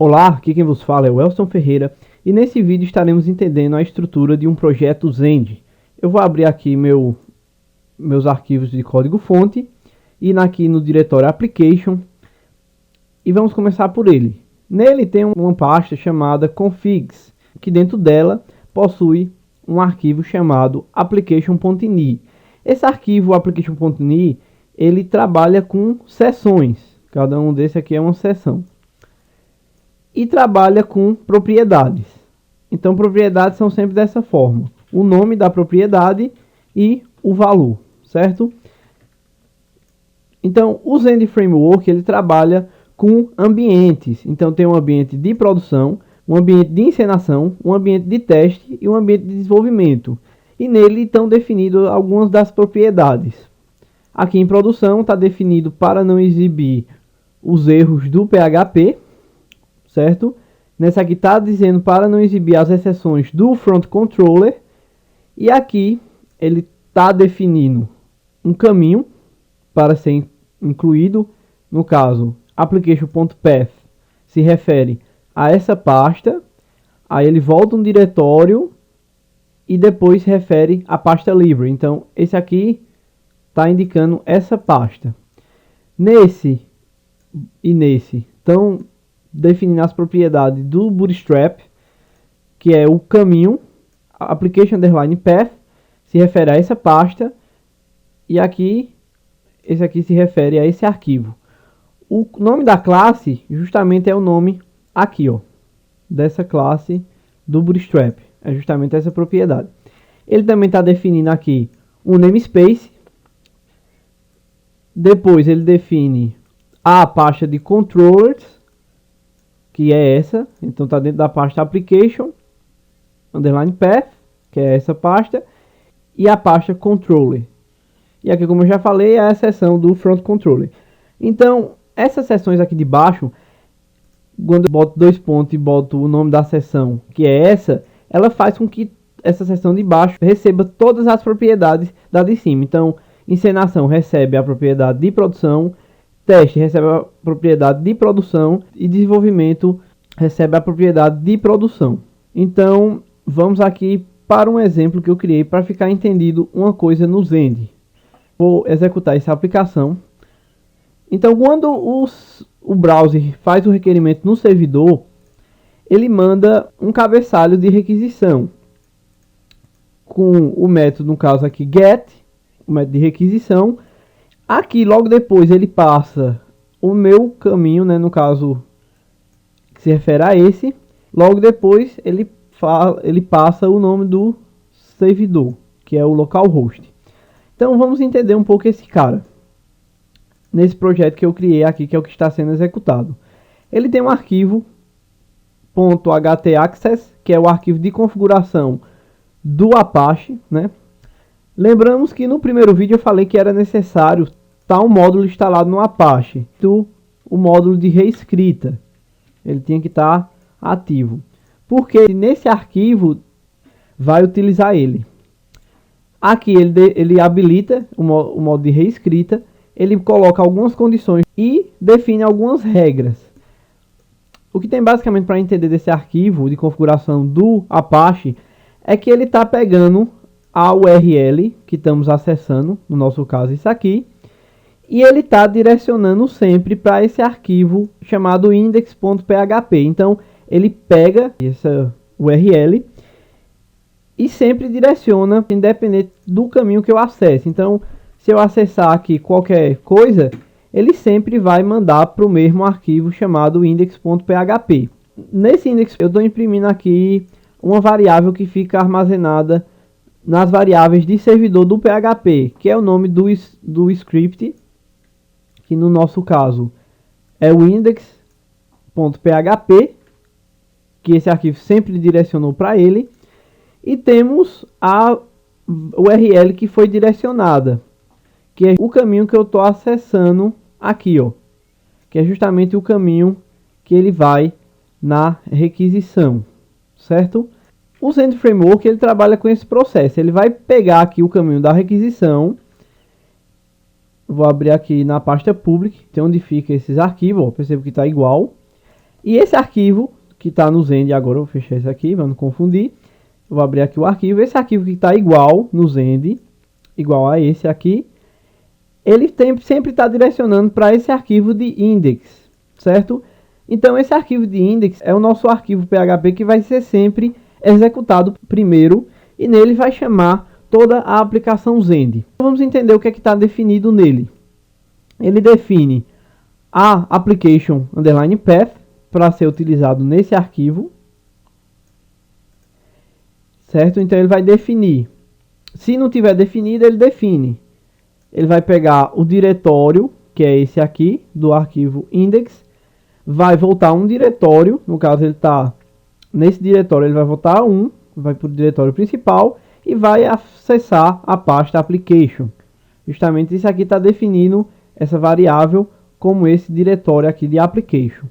Olá, aqui quem vos fala é o Elson Ferreira e nesse vídeo estaremos entendendo a estrutura de um projeto Zend. Eu vou abrir aqui meus arquivos de código fonte e aqui no diretório Application e vamos começar por ele. Nele tem uma pasta chamada configs, que dentro dela possui um arquivo chamado application.ini. Esse arquivo application.ini ele trabalha com seções, cada um desse aqui é uma seção. E trabalha com propriedades. Então, propriedades são sempre dessa forma: o nome da propriedade e o valor, certo? Então, o Zend Framework ele trabalha com ambientes. Então, tem um ambiente de produção, um ambiente de encenação, um ambiente de teste e um ambiente de desenvolvimento. E nele estão definidas algumas das propriedades. Aqui em produção está definido para não exibir os erros do PHP, certo? Nessa aqui está dizendo para não exibir as exceções do front controller. E aqui ele está definindo um caminho para ser incluído. No caso, application.path se refere a essa pasta. Aí ele volta um diretório e depois se refere à pasta livre. Então esse aqui está indicando essa pasta. Nesse e nesse estão definindo as propriedades do Bootstrap, que é o caminho. Application_path se refere a essa pasta e aqui esse aqui se refere a esse arquivo. O nome da classe justamente é o nome aqui, ó, dessa classe do Bootstrap, é justamente essa propriedade. Ele também está definindo aqui um namespace. Depois ele define a pasta de controllers, que é essa. Então está dentro da pasta application_path, que é essa pasta, e a pasta controller. E aqui, como eu já falei, é a seção do front controller. Então, essas seções aqui de baixo, quando eu boto dois pontos e boto o nome da seção, que é essa, ela faz com que essa seção de baixo receba todas as propriedades da de cima. Então, encenação recebe a propriedade de produção, teste recebe a propriedade de produção e desenvolvimento recebe a propriedade de produção. Então, vamos aqui para um exemplo que eu criei para ficar entendido uma coisa no Zend. Vou executar essa aplicação. Então, quando o browser faz o requerimento no servidor, ele manda um cabeçalho de requisição com o método, no caso aqui, get, o método de requisição. Aqui, logo depois, ele passa o meu caminho, né, no caso, que se refere a esse. Logo depois, ele passa o nome do servidor, que é o localhost. Então, vamos entender um pouco esse cara nesse projeto que eu criei aqui, que é o que está sendo executado. Ele tem um arquivo .htaccess, que é o arquivo de configuração do Apache, né? Lembramos que no primeiro vídeo eu falei que era necessário estar um módulo instalado no Apache. O módulo de reescrita, ele tinha que estar ativo, porque nesse arquivo vai utilizar ele. Aqui ele habilita o modo de reescrita, ele coloca algumas condições e define algumas regras. O que tem basicamente para entender desse arquivo de configuração do Apache é que ele está pegando a URL que estamos acessando, no nosso caso isso aqui, e ele está direcionando sempre para esse arquivo chamado index.php. Então ele pega essa URL e sempre direciona, independente do caminho que eu acesse. Então, se eu acessar aqui qualquer coisa, ele sempre vai mandar para o mesmo arquivo chamado index.php. Nesse index eu estou imprimindo aqui uma variável que fica armazenada nas variáveis de servidor do PHP, que é o nome do script, que no nosso caso é o index.php, que esse arquivo sempre direcionou para ele. E temos a URL que foi direcionada, que é o caminho que eu estou acessando aqui, ó, que é justamente o caminho que ele vai na requisição, certo? O Zend Framework ele trabalha com esse processo. Ele vai pegar aqui o caminho da requisição. Vou abrir aqui na pasta public, tem onde fica esses arquivos, ó, percebo que está igual. E esse arquivo que está no Zend, agora eu vou fechar isso aqui, para não confundir. Eu vou abrir aqui o arquivo. Esse arquivo que está igual no Zend, igual a esse aqui, ele sempre está direcionando para esse arquivo de index, certo? Então esse arquivo de index é o nosso arquivo PHP que vai ser sempre executado primeiro, e nele vai chamar toda a aplicação Zend. Vamos entender o que é que está definido nele. Ele define a application underline path para ser utilizado nesse arquivo, certo? Então ele vai definir. Se não tiver definido, ele define. Ele vai pegar o diretório, que é esse aqui, do arquivo index, vai voltar um diretório, no caso ele está nesse diretório, ele vai voltar um, vai para o diretório principal e vai acessar a pasta application. Justamente isso aqui está definindo essa variável como esse diretório aqui de application.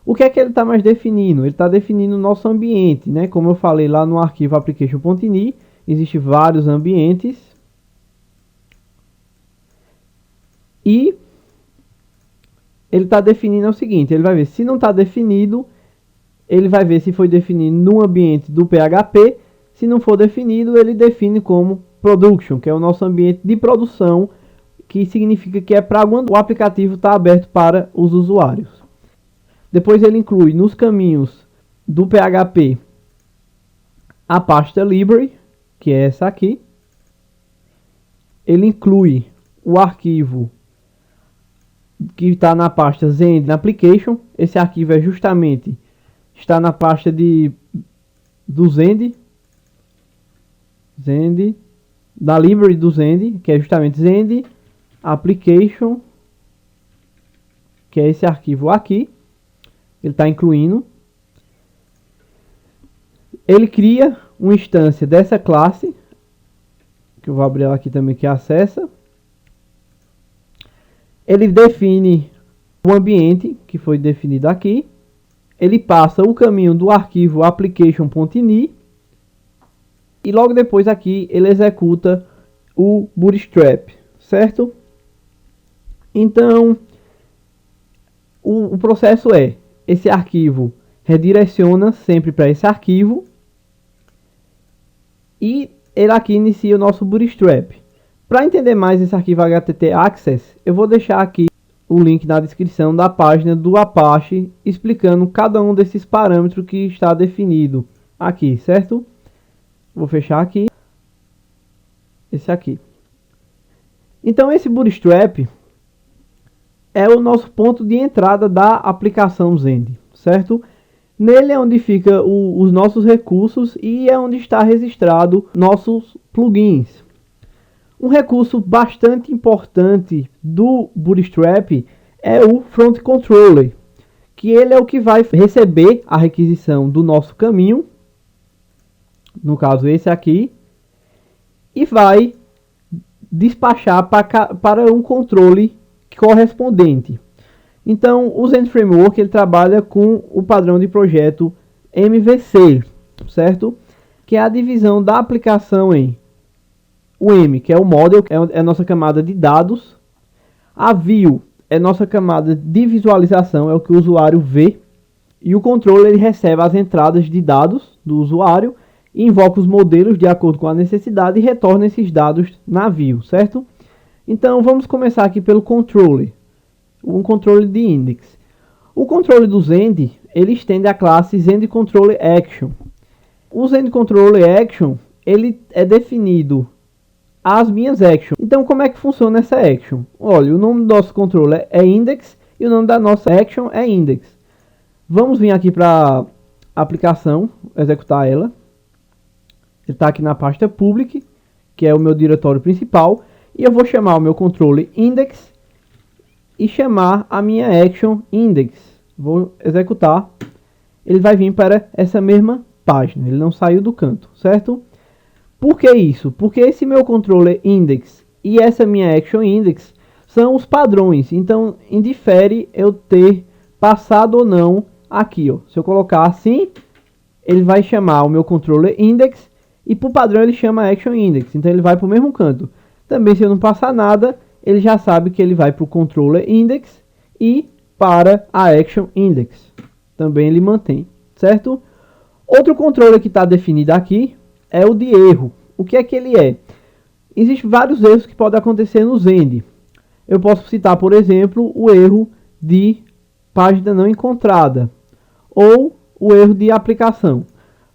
O que é que ele está mais definindo? Ele está definindo o nosso ambiente, né? Como eu falei lá no arquivo application.ini, existem vários ambientes. E ele está definindo o seguinte, ele vai ver se não está definido, ele vai ver se foi definido no ambiente do PHP. Se não for definido, ele define como production, que é o nosso ambiente de produção, que significa que é para quando o aplicativo está aberto para os usuários. Depois ele inclui nos caminhos do PHP a pasta library, que é essa aqui. Ele inclui o arquivo que está na pasta Zend Application. Esse arquivo é justamente, está na pasta do Zend, da library do Zend, que é justamente Zend Application, que é esse arquivo aqui. Ele está incluindo. Ele cria uma instância dessa classe, que eu vou abrir ela aqui também, que acessa. Ele define o ambiente, que foi definido aqui. Ele passa o caminho do arquivo application.ini. E logo depois aqui ele executa o Bootstrap, certo? Então, o processo é, esse arquivo redireciona sempre para esse arquivo. E ele aqui inicia o nosso Bootstrap. Para entender mais esse arquivo HTT Access, eu vou deixar aqui o link na descrição da página do Apache, explicando cada um desses parâmetros que está definido aqui, certo? Vou fechar aqui. Esse aqui. Então esse Bootstrap é o nosso ponto de entrada da aplicação Zend, certo? Nele é onde fica os nossos recursos e é onde está registrado nossos plugins. Um recurso bastante importante do Bootstrap é o Front Controller, que ele é o que vai receber a requisição do nosso caminho, no caso esse aqui, e vai despachar para um controle correspondente. Então o Zend Framework ele trabalha com o padrão de projeto MVC, certo? Que é a divisão da aplicação em o M, que é o model, é a nossa camada de dados. A view é nossa camada de visualização, é o que o usuário vê. E o controller ele recebe as entradas de dados do usuário, invoca os modelos de acordo com a necessidade e retorna esses dados na view, certo? Então vamos começar aqui pelo controller, um controle de index. O controle do Zend ele estende a classe Zend Controller Action. O Zend Controller Action ele é definido as minhas actions. Então como é que funciona essa action? Olha, o nome do nosso controller é index e o nome da nossa action é index. Vamos vir aqui para a aplicação, executar ela. Ele está aqui na pasta public, que é o meu diretório principal, e eu vou chamar o meu controller index e chamar a minha action index. Vou executar. Ele vai vir para essa mesma página, ele não saiu do canto, certo? Por que isso? Porque esse meu controller index e essa minha action index são os padrões. Então, indifere eu ter passado ou não aqui. Ó. Se eu colocar assim, ele vai chamar o meu controller index e por padrão ele chama action index. Então, ele vai para o mesmo canto. Também, se eu não passar nada, ele já sabe que ele vai para o controller index e para a action index. também ele mantém, certo? Outro controle que está definido aqui é o de erro. O que é que ele é? Existem vários erros que podem acontecer no Zend. Eu posso citar, por exemplo, o erro de página não encontrada ou o erro de aplicação.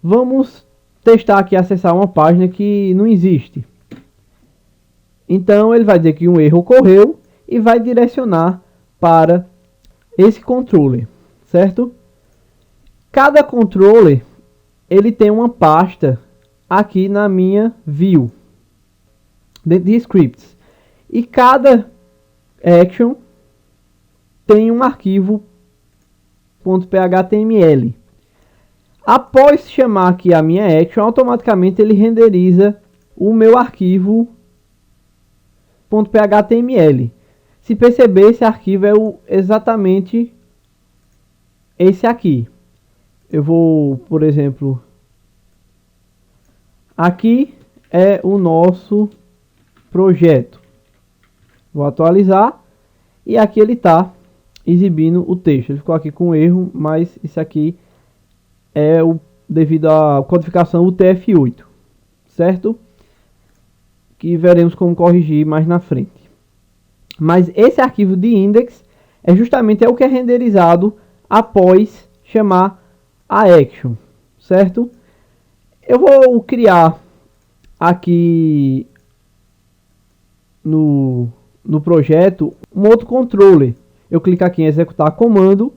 Vamos testar aqui acessar uma página que não existe. Então ele vai dizer que um erro ocorreu e vai direcionar para esse controller, certo? Cada controller ele tem uma pasta aqui na minha view dentro de scripts, e cada action tem um arquivo .phml. Após chamar aqui a minha action, automaticamente ele renderiza o meu arquivo .phml. Se perceber, esse arquivo é exatamente esse aqui. Eu vou, por exemplo, aqui é o nosso projeto. Vou atualizar e aqui ele está exibindo o texto. Ele ficou aqui com erro, mas isso aqui é devido à codificação UTF-8, certo? Que veremos como corrigir mais na frente. Mas esse arquivo de index é justamente o que é renderizado após chamar a action, certo? Eu vou criar aqui no projeto um outro controller. Eu clico aqui em executar comando.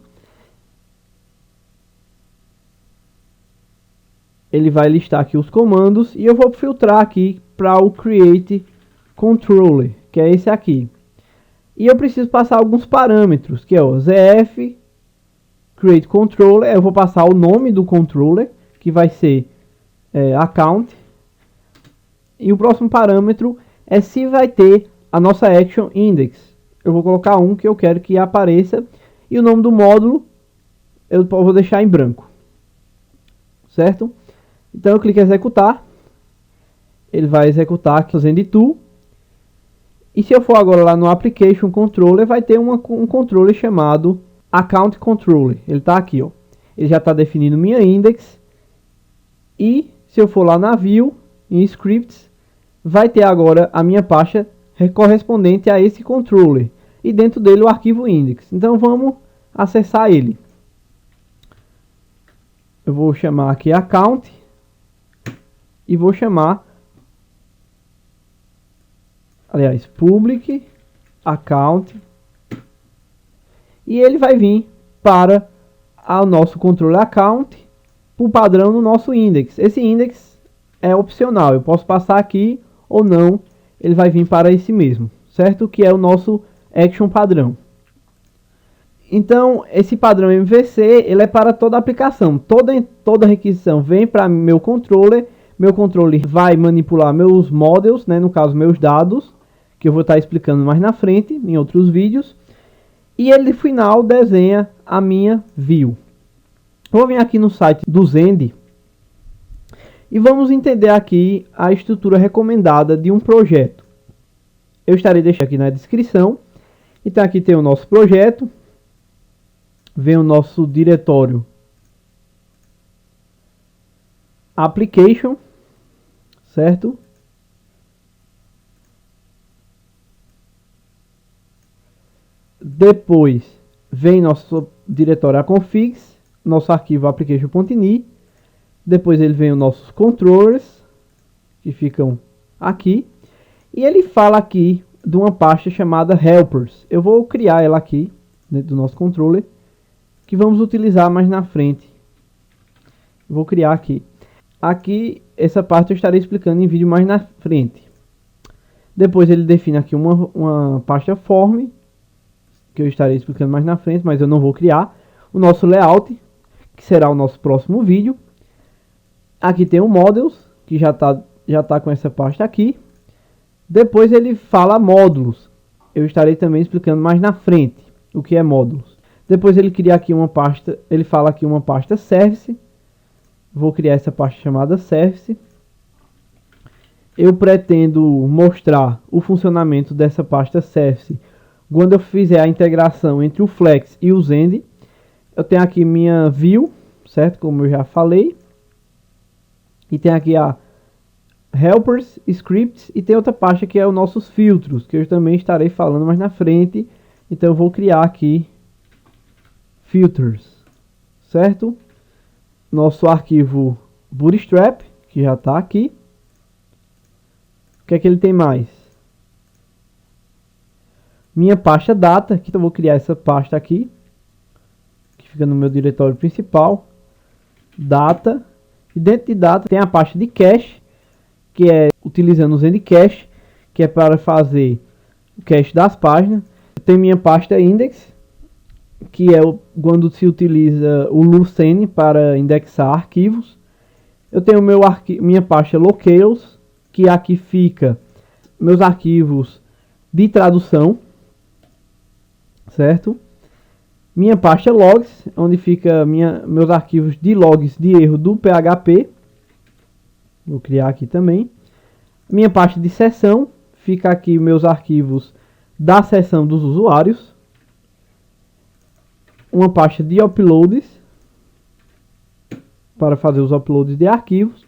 Ele vai listar aqui os comandos e eu vou filtrar aqui para o create controller, que é esse aqui. E eu preciso passar alguns parâmetros, que é o ZF create controller. Eu vou passar o nome do controller, que vai ser account. E o próximo parâmetro é se vai ter a nossa action index. Eu vou colocar um que eu quero que apareça. E o nome do módulo eu vou deixar em branco, certo? Então eu clico em executar. Ele vai executar aqui fazendo to. E se eu for agora lá no application controller, vai ter um controller chamado account controller. Ele está aqui, ó. Ele já está definindo minha index. E se eu for lá na view, em scripts, vai ter agora a minha pasta correspondente a esse controller. E dentro dele o arquivo index. Então vamos acessar ele. Eu vou chamar aqui account. E vou chamar, aliás, public account. E ele vai vir para o nosso controller account, por padrão no nosso index. Esse index é opcional, eu posso passar aqui ou não, ele vai vir para esse mesmo, certo? Que é o nosso action padrão. Então, esse padrão MVC, ele é para toda a aplicação. Toda requisição vem para meu controller vai manipular meus models, né, no caso meus dados, que eu vou estar explicando mais na frente, em outros vídeos. E ele, no final, desenha a minha view. Vou vir aqui no site do Zend e vamos entender aqui a estrutura recomendada de um projeto. Eu estarei deixando aqui na descrição. Então aqui tem o nosso projeto, vem o nosso diretório application, certo? Depois vem nosso diretório configs, nosso arquivo application.ini. Depois ele vem os nossos controllers, que ficam aqui. E ele fala aqui de uma pasta chamada helpers. Eu vou criar ela aqui, dentro do nosso controller, que vamos utilizar mais na frente. Vou criar aqui. Aqui, essa parte eu estarei explicando em vídeo mais na frente. Depois ele define aqui uma pasta form, que eu estarei explicando mais na frente, mas eu não vou criar. O nosso layout, que será o nosso próximo vídeo. Aqui tem o models, que já tá com essa pasta aqui. Depois ele fala módulos. Eu estarei também explicando mais na frente o que é módulos. Depois ele cria aqui uma pasta, ele fala aqui uma pasta service. Vou criar essa pasta chamada service. Eu pretendo mostrar o funcionamento dessa pasta service quando eu fizer a integração entre o Flex e o Zend. eu tenho aqui minha view, certo? Como eu já falei. E tem aqui a helpers, scripts, e tem outra pasta que é os nossos filtros, que eu também estarei falando mais na frente. Então eu vou criar aqui filters, certo? Nosso arquivo Bootstrap, que já está aqui. O que é que ele tem mais? Minha pasta data, que eu vou criar essa pasta aqui, que fica no meu diretório principal, data. E dentro de data tem a pasta de cache, que é utilizando o Zencache, que é para fazer o cache das páginas. Tem minha pasta index, que é quando se utiliza o Lucene para indexar arquivos. Eu tenho minha pasta locales, que aqui fica meus arquivos de tradução, certo? Minha pasta logs, onde fica meus arquivos de logs de erro do PHP. Vou criar aqui também. Minha pasta de sessão, fica aqui meus arquivos da sessão dos usuários. Uma pasta de uploads, para fazer os uploads de arquivos.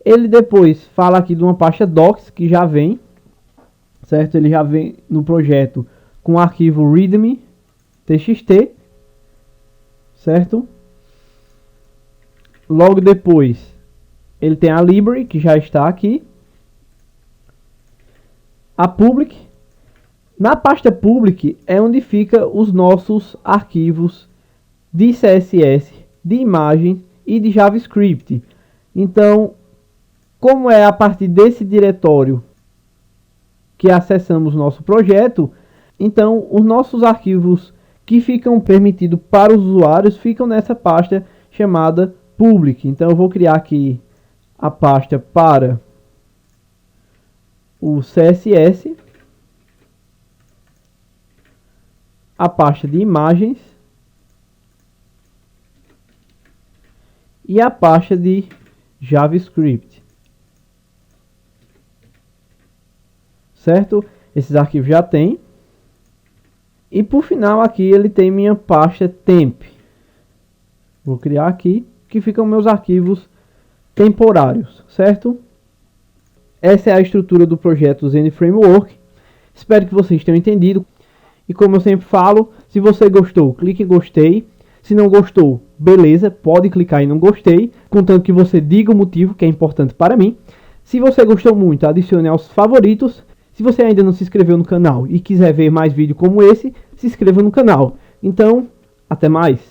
Ele depois fala aqui de uma pasta docs, que já vem, certo? Ele já vem no projeto com o arquivo readme txt, certo? Logo depois ele tem a library, que já está aqui. A public. Na pasta public é onde fica os nossos arquivos de CSS, de imagem e de JavaScript. Então, como é a partir desse diretório que acessamos nosso projeto, então os nossos arquivos que ficam permitidos para os usuários ficam nessa pasta chamada public. Então eu vou criar aqui a pasta para o CSS, a pasta de imagens e a pasta de JavaScript, certo? Esses arquivos já tem. E por final aqui ele tem minha pasta temp. Vou criar aqui, que ficam meus arquivos temporários, certo? Essa é a estrutura do projeto Zen Framework. Espero que vocês tenham entendido. E como eu sempre falo, se você gostou, clique em gostei. Se não gostou, beleza, pode clicar em não gostei, contanto que você diga o motivo, que é importante para mim. Se você gostou muito, adicione aos favoritos. Se você ainda não se inscreveu no canal e quiser ver mais vídeos como esse, se inscreva no canal. Então, até mais!